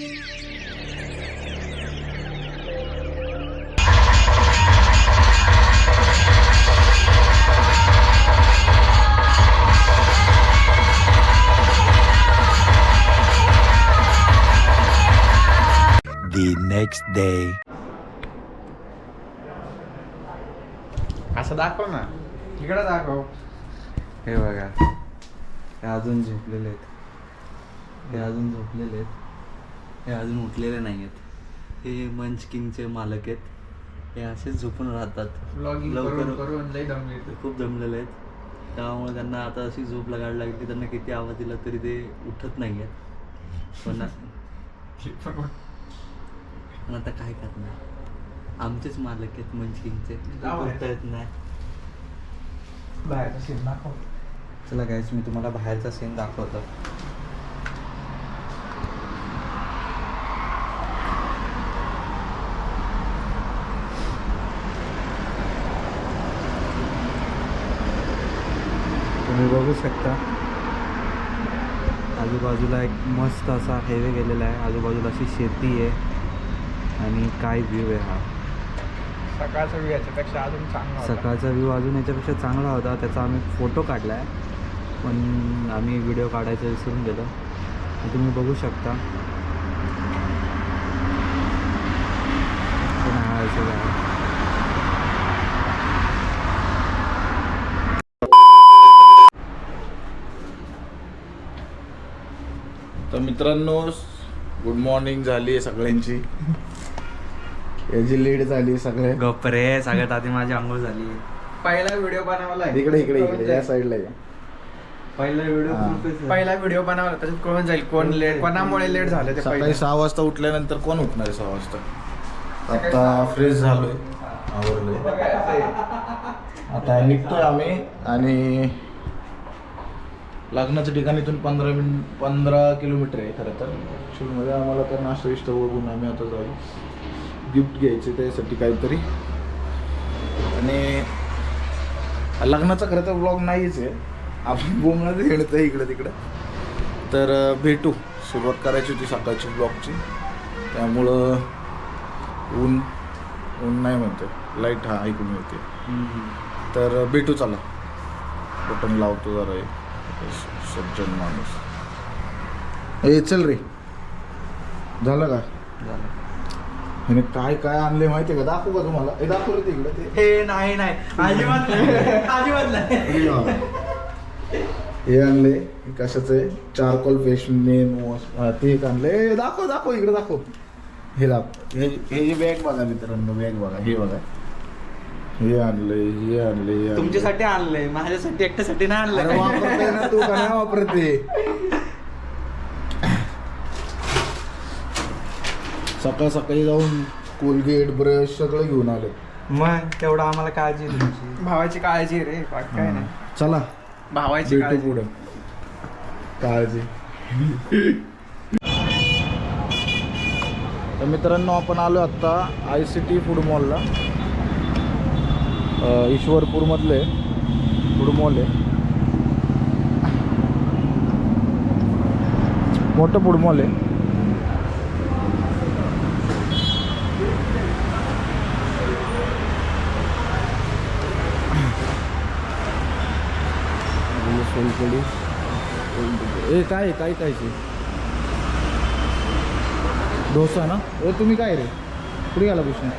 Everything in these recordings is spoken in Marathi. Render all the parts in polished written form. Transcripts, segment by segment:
The next day. असं दाखव ना, इकडे दाखव. हे बघा, हे अजून झोपलेले आहेत, हे अजून झोपलेले आहेत, हे अजून उठलेले नाही आहेत. हे मंचकिंगचे मालक आहेत. हे असेच झोपून राहतात. खूप दमलेले आहेत, त्यामुळे त्यांना आता अशी झोप लागायला लागली. त्यांना किती आवाज दिला तरी ते उठत नाही आहेत. पण आता काय करणार, आमचेच मालक आहेत मंचकिंगचे, उठता येत नाही. बाहेरचा सीन दाखव. चला गाईस, मी तुम्हाला बाहेरचा सीन दाखवतो. तुम्ही बघू शकता, आजूबाजूला एक मस्त असा हायवे गेलेला आहे. आजूबाजूला अशी शेती आहे आणि काय व्ह्यू आहे हा. सकाळचा व्ह्यू याच्यापेक्षा अजून चांगला होता. सकाळचा व्ह्यू अजून याच्यापेक्षा चांगला होता. त्याचा आम्ही फोटो काढला आहे, पण आम्ही व्हिडिओ काढायचं विसरून गेलो. तुम्ही बघू शकता. पण हा असं आहे. तर मित्रांनो, गुड मॉर्निंग झाली सगळ्यांची. याची लीड झाली सगळे. गप्रे, सगळ्यात आधी माझी आंघोळ झाली. पहिला व्हिडिओ बनवला इकडे इकडे इकडे या साईडला या. पहिला व्हिडिओ बनवला, त्याच्यात कळून जाईल कोण लेट, कोणामुळे लेट झालं ते. सकाळी 6 वाजता उठल्यानंतर कोण उठणार आहे 6 वाजता. आता फ्रेश झालोय, आवरलोय, आता निघतोय आम्ही. आणि लग्नाच्या ठिकाणीतून 15 किलोमीटर आहे खरं तर. ॲक्च्युअलमध्ये आम्हाला तर नाश्ता विष्टा बघून आम्ही आता जाऊ गिफ्ट घ्यायचे त्यासाठी काहीतरी. आणि लग्नाचा खरं तर ब्लॉग नाहीच आहे, आपण बोमणाच खेळतो आहे इकडं तिकडं. तर भेटू, सुरुवात करायची होती सकाळची ब्लॉगची, त्यामुळं ऊन नाही म्हणते, लाईट हा ऐकून मिळते. तर भेटू, चला. बटन लावतो जरा. सज्जन माणूस. ए चल रे, झालं का? झालं. ह्याने काय काय आणले माहिती का? दाखवू का तुम्हाला? हे दाखवलं तिकडं ते. हे नाही अजिबात नाही. हे आणले कशाचं आहे, चारकोल फेस मेन वॉश, ते एक आणले. दाखव इकडे दाखव. हे दाखव. हे जे बॅग बघा मित्रांनो, बॅग बघा, हे बघा. हे आणले तुमच्यासाठी आणलंय, माझ्यासाठी एकट्यासाठी नाही आणलंय. वापरते ना तू, का नाही वापरते? सकाळी जाऊन कोलगेट ब्रश सगळं घेऊन आले. मग तेवढं आम्हाला काळजी आहे तुमची. भावाची काळजी रे, बाकी काय नाही. चला भावाची भेटू पुढं. काळजी. तर मित्रांनो, आपण आलो आत्ता ICT फूड मॉलला. ईश्वरपूरमधले फूड मॉल आहे, मोठं फूड मॉल आहे. सोलकडी. ए काय डोसा ना? तुम्ही काय रे, पुढे गेला कृष्ण?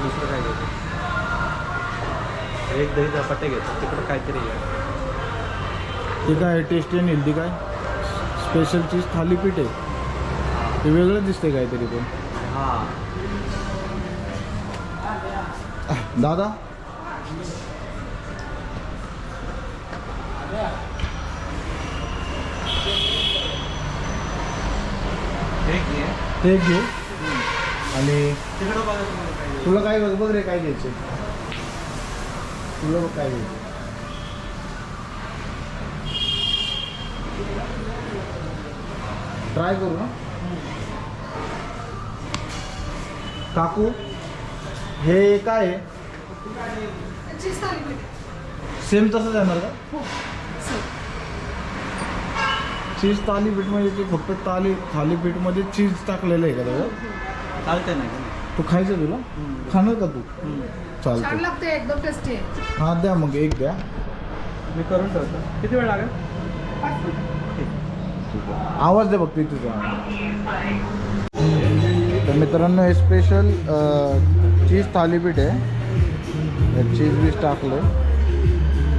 दुसरं काय घेतो? एक दही धपाटे घेतो, तिकडं काहीतरी. ते काय टेस्टी आणि हेल्दी, काय स्पेशल चीज थालीपीठ आहे. ते वेगळं दिसतंय काहीतरी पण. हां दादा, हे घेऊ. आणि तुला काय बघ रे, काय घ्यायचं तुला? काय घ्यायचं? ट्राय करू ना काकू? हे काय आहे? सेम तसंच येणार का? चीज थालीपीठ म्हणजे ते फक्त थालीपीठ मध्ये चीज टाकलेलं आहे का त्याला? चालते ना तू खायचं तुला? खाणार का तू? छान चालतं. लागते एकदम टेस्टी आहे. हा द्या मग एक द्या. मी करून ठेवतो. किती वेळ लागेल? आवाज दे बघ तुझा. तर मित्रांनो हे स्पेशल चीज थालीपीठ आहे. चीज बीज टाकलं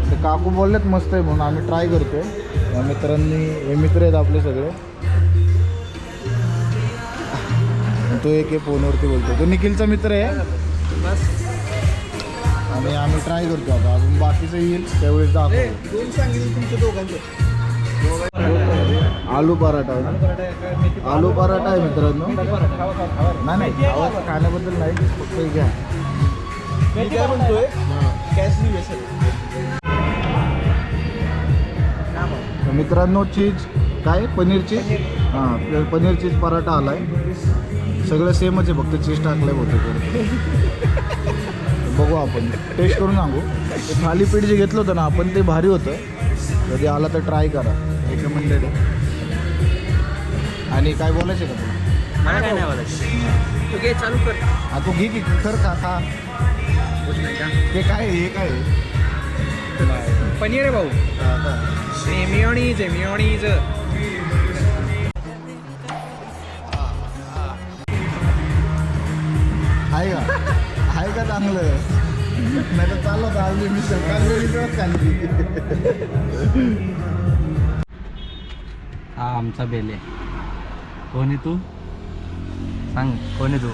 तर काकू बोललेत मस्त आहे म्हणून आम्ही ट्राय करतोय. या मित्रांनी हे मित्र आहेत आपले सगळे. तो एक आहे फोनवरती बोलतो, तो निखिलचा मित्र आहे. आणि आम्ही ट्राय करतो आता. अजून बाकीचं येईल त्यावेळेस दाखवू. आलू पराठा आहे. आलू पराठा आहे मित्रांनो. नाही नाही आवाज खाण्याबद्दल नाही, फक्त हे घ्या. तर मित्रांनो चीज काय पनीर चीज, हां पनीर चीज पराठा आलाय. सगळं सेमच आहे, फक्त चीज टाकलंय होतं. बघू आपण टेस्ट करून सांगू. ते थालीपीठ जे घेतलं होतं ना आपण ते भारी होतं. कधी आला तर ट्राय करा, रिकमेंडेड आहे. आणि काय बोलायचं का तुला? मला काय नाही बोलायचं. तू घे चालू कर. हा तू घे की खर खा. ते काय आहे? हे काय आहे? पनीर आहे भाऊ. हा का? मेयोनीज आहे मेयोनीज. आहे का चांगलं? नाही तर चाललं तर आज मी सकाळी खाल्ली. हा आमचा बेले. कोण आहे तू? सांग कोण आहे तू?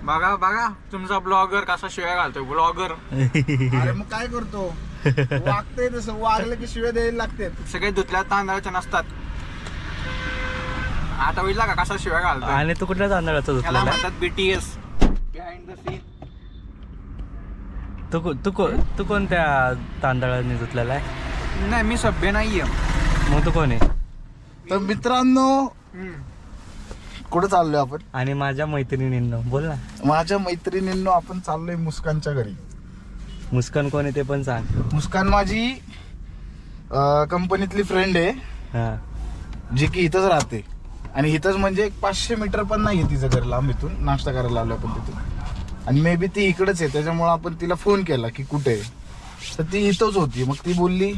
बघा बघा तुमचा ब्लॉगर कसा शिवाय घालतोय. ब्लॉगर अरे मग काय करतो? वागतंय तसं, वागलं की शिव्या द्यायला लागते. सगळे धुतल्या तांदळाच्या नसतात. आता होईल का कसा शिवाय घालतोय. आणि तू कुठल्या तांदळाचा त्याला धुतलेला? म्हणतात BTS बिहाइंड द सीन. तू कोणत्या तांदळाने धुतलेला आहे? नाही मी सभ्य नाहीये. मग तू कोण आहे? तर मित्रांनो कुठं चाललोय आपण? आणि माझ्या मैत्रिणींनो बोल ना. माझ्या मैत्रिणींनो आपण चाललोय मुस्कानच्या घरी. मुस्कान कोण आहे ते पण सांग. मुस्कान माझी कंपनीतली फ्रेंड आहे, हा जी की इथंच राहते. आणि इथंच म्हणजे एक 500 मीटर पण नाही आहे तिचं घर लांब. इथून नाश्ता करायला आलो आपण तिथून. आणि मे बी ती इकडंच आहे, त्याच्यामुळं आपण तिला फोन केला की कुठे आहे. तर ती इथंच होती. मग ती बोलली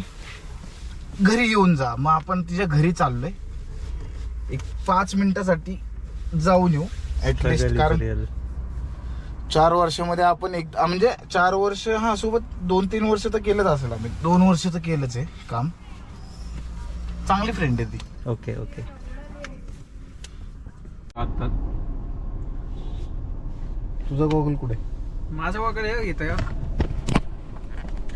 घरी येऊन जा. मग आपण तिच्या घरी चाललोय. एक 5 मिनिटासाठी जाऊन येऊ ॲटलिस्ट. कारण 4 वर्षामध्ये आपण एक म्हणजे 4 वर्ष हा सोबत 2-3 वर्ष तर केलंच असेल आम्ही. 2 वर्ष तर केलंच आहे काम. चांगली फ्रेंड आहे ती. Okay okay. तुझा गॉगल कुठे? माझं वगैरे येतं.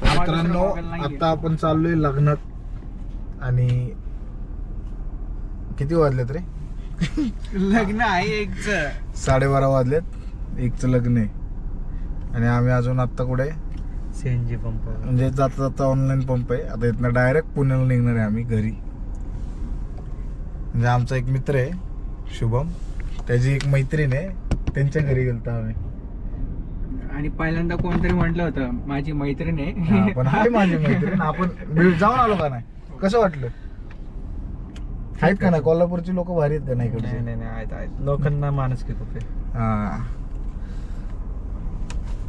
मित्रांनो आता आपण चाललोय लग्नात. आणि किती वाजलेत रे? लग्न आहे एकचं. 12:30 वाजलेत. एकचं लग्न आहे. आणि आम्ही अजून आत्ता कुठे? CNG pump. म्हणजे जाता जाता ऑनलाईन पंप आहे. आता इथनं डायरेक्ट पुण्याला निघणार आहे आम्ही घरी. म्हणजे आमचा एक मित्र आहे शुभम, त्याची एक मैत्रीण आहे, त्यांच्या घरी गेलतो आम्ही. आणि पहिल्यांदा कोणतरी म्हटलं होतं माझी मैत्रीण हा, आहे. पण आहे माझी मैत्रीण. आपण जाऊन आलो का नाही? कसं वाटलं? आहेत का नाही? कोल्हापूरची लोक भारी आहेत का नाही इकडचे? नाही आहेत लोकांना माणूस की खूप आहे. हा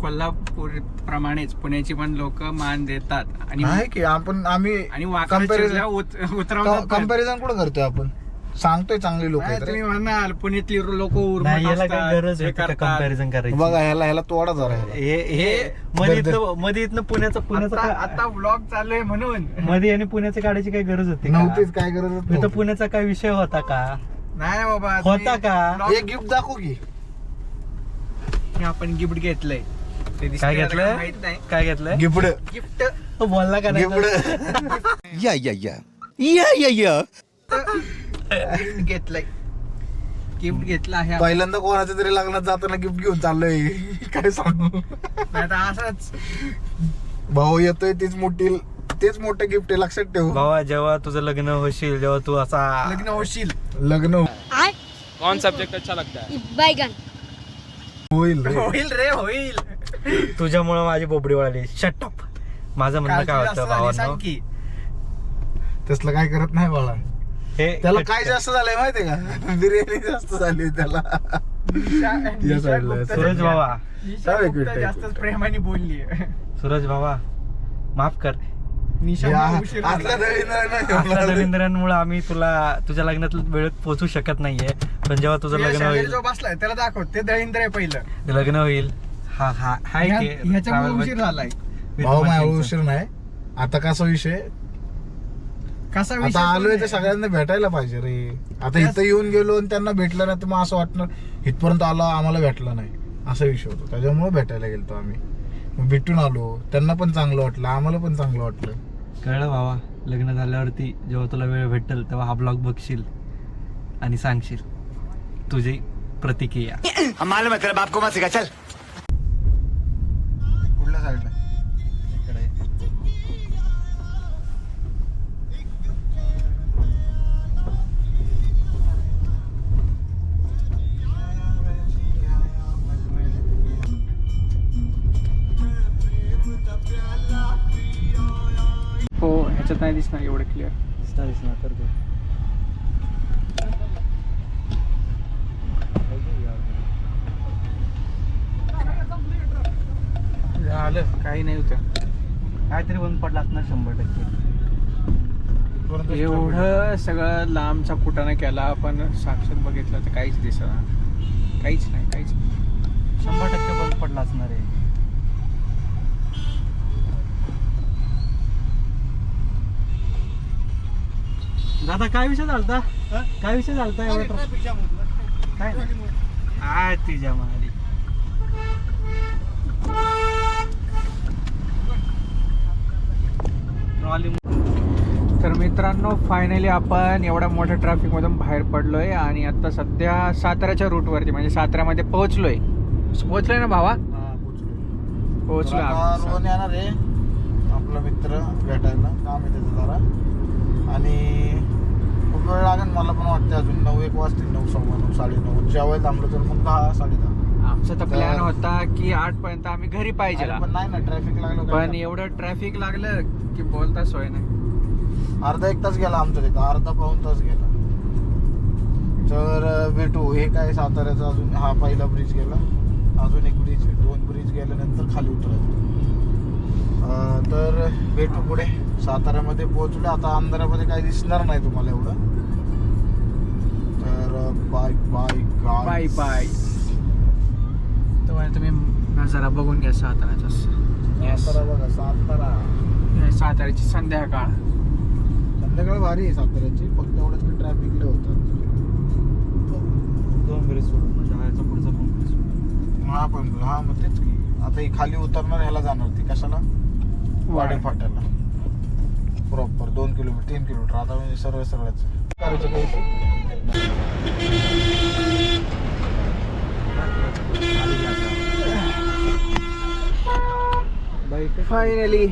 कोल्हापूर प्रमाणेच पुण्याची पण लोक मान देतात. आणि आहे की आपण आम्ही आणि Comparison- उतरवतात. कंपॅरिझन कुठं करतोय आपण? सांगतोय चांगली लोक आहेत रे. तुम्ही म्हणाल पुण्यातली लोक नाही याला काय गरज आहे कंपॅरिझन करायची? बघा ह्याला तोडा जरा ह्याला. हे मध्ये इथनं पुण्याचा आता ब्लॉग चालू आहे म्हणून. मध्ये आणि पुण्याचं काढायची काही गरज होती का? नव्हतीच काय गरज मी तर पुण्याचा काय विषय होता का? नाही बाबा होता का? हे गिफ्ट दाखव की. हे आपण गिफ्ट घेतलंय. ते दिसतंय काय का घेतलंय? माहित नाही. काय घेतलंय? गिफ्ट गिफ्ट बोलला का नाही? गिफ्ट घेतलंय. गिफ्ट घेतलं आहे. पहिल्यांदा कोणाच्या तरी लग्नात जाताना गिफ्ट घेऊन चाललोय. काय सांगू? नाही तर असंच भाऊ येतोय तेच मोठं गिफ्ट आहे, लक्षात ठेव. भावा जेव्हा तुझं लग्न होशील, जेव्हा तू असा लग्न होशील. लग्न बैगन होईल रे. होईल रे होईल. तुझ्यामुळं माझी बोबडी वळाली. शटअप. माझं म्हणणं काय होतं भावांनो, सांग की तसलं काय करत नाही बाळा. हे त्याला काय जास्त झालंय माहितीये का, बिर्याणी जास्त झाली त्याला. या साईडला. सूरज भावा, निशा गुप्ता जास्तच प्रेमाने बोलली. सूरज भावा माफ कर. निशा मला उशीर आतल्या झाला. दळीनं आपल्या नाही. दलिंद्रांमुळे आम्ही तुझ्या लग्नात वेळेत पोहोचू शकत नाहीये, पण जेव्हा तुझं तुझ्या लग्न शेजारी होईल, जो बसलाय त्याला दाखव, ते दळींद्र आहे पहिलं. लग्न होईल. हा हा हाय की ह्याच्यामुळे उशीर झालाय. भाऊ माझ्या उशीर नाही. आता कसा विषय, कसा विषय आता आलोय तर नाही. सगळ्यांना भेटायला पाहिजे रे. आता इथं येऊन गेलो आणि त्यांना भेटलं नाही तर मग असं वाटणार इथपर्यंत आलो आम्हाला भेटलं नाही, असा विषय होतो. त्याच्यामुळे भेटायला गेलतो आम्ही. मग भेटून आलो, त्यांना पण चांगलं वाटलं, आम्हाला पण चांगलं वाटलं. कळलं भावा. लग्न झाल्यावरती जेव्हा तुला वेळ भेटेल तेव्हा हा ब्लॉग बघशील आणि सांगशील तुझी प्रतिक्रिया. कुठल्या साईडला? हो ह्याच्यात नाही दिसणार एवढं क्लिअर. दिसणार तर ते. झालं काही नाही होतं. काहीतरी बंद पडला असणार 100%. एवढं सगळं लांबचा कुटाणा केला, पण साक्षात बघितलं तर काहीच दिसणार. काहीच नाही, काहीच नाही. 100% बंद पडला असणार आहे. दादा काय विषय चालता, काय विषय चालता एवढं काय काय तुझ्या मारी. तर मित्रांनो फायनली आपण एवढ्या मोठ्या ट्रॅफिक मधून बाहेर पडलोय आणि आता सध्या साताऱ्याच्या रूटवरती म्हणजे साताऱ्यामध्ये पोहोचलोय ना भावा? पोहोचलोय आपण. रोहन येणार आहे आपला मित्र भेटायला, काम आहे त्याचं जरा. आणि खूप वेळ लागेल मला पण वाटतं, अजून 9-1 वाजतील, 9, 9:15, 9:30. जेवायला थांबलो तर मग 10, 10:30. आमचा तर प्लॅन होता की 8 पर्यंत आम्ही घरी पाहिजे, पण नाही ना, ट्रॅफिक लागलं. पण एवढं ट्रॅफिक लागलं की बोलता सोय नाही. अर्धा 1 तास गेला आमचा तिथं, अर्धा पाऊण तास गेला. तर भेटू. हे काय साताऱ्याचा अजून हा पहिला ब्रिज गेला, अजून एक ब्रिज, 2 ब्रिज गेल्यानंतर खाली उतरायचं. तर भेटू पुढे. साताऱ्यामध्ये पोहोचलो आता. अंधारामध्ये काही दिसणार नाही तुम्हाला एवढं. तर बाय बाय बाय बाय. तुम्ही नजारा बघून घ्या साताऱ्याचा. सातारा बघा, सातारा. साताऱ्याची संध्याकाळ. संध्याकाळ भारी आहे साताऱ्याची, फक्त एवढंच की ट्रॅफिक लय होतं. 2 ब्रिज सोडून म्हणजे हायचा पुढचा पण ब्रिज सोडून. हा पण हा मग तेच की. आता ही खाली उतरणार, ह्याला जाणार ती कशाला, वाडे फाट्याला. Proper 2 kilometre 3 kilometre. आता म्हणजे सरळ सरळच करायचं काही. फायनली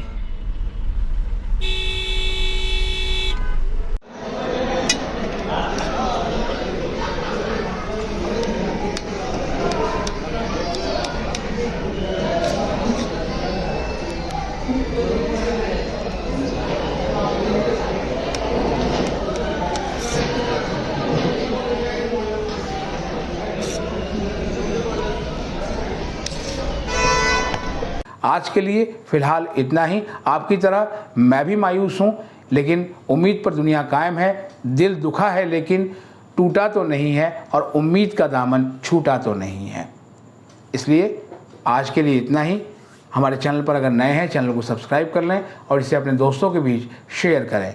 आज के लिए फ़िलहाल इतना ही। आपकी तरह मैं भी मायूस हूँ, लेकिन उम्मीद पर दुनिया कायम है। दिल दुखा है लेकिन टूटा तो नहीं है, और उम्मीद का दामन छूटा तो नहीं है। इसलिए आज के लिए इतना ही। हमारे चैनल पर अगर नए हैं, चैनल को सब्सक्राइब कर लें और इसे अपने दोस्तों के बीच शेयर करें।